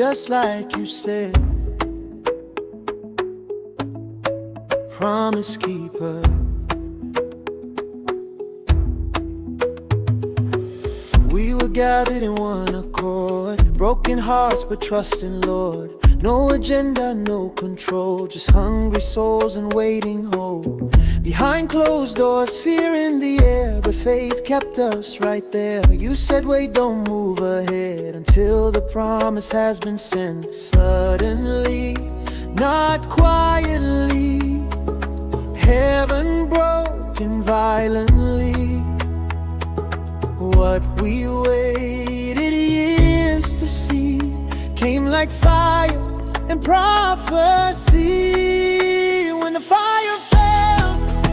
just like you said. Promise keeper. We were gathered in one accord, broken hearts but trusting Lord. No agenda, no control, just hungry souls and waiting hope. Behind closed doors, fear in the air, but faith kept us right there. You said wait, don't move ahead until the promise has been sent. Suddenly, not quietly, heaven broken violently. What we waited years to see came like fire and prophecy. When the fire fell,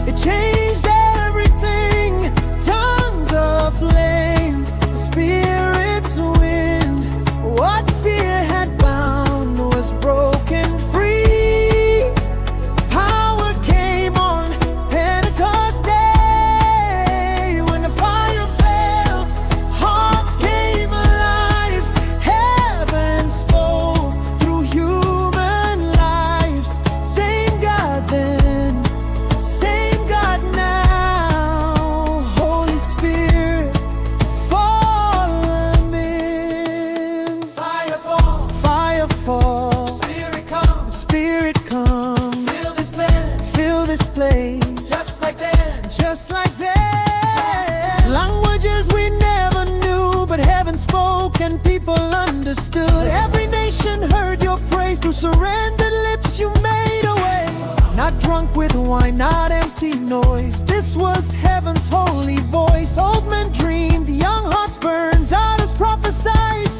it changed everything. Tongues of flame, the Spirit's wind. What fear had bound was broken free. Power came on Pentecost day. When the fire fell, hearts came alive. Heaven spoke through human lives. Same God then, same God now. Holy Spirit, fall in. Fire fall, fire fall. Spirit come, Spirit come. Fill this place, fill this place. Just like that, just like that. Languages we never knew, but heaven spoke and people understood. Every nation heard your praise. Through surrendered lips you made a way. Not drunk with wine, not empty noise. This was heaven's holy voice. Old men dreamed, young hearts burned, daughters prophesied.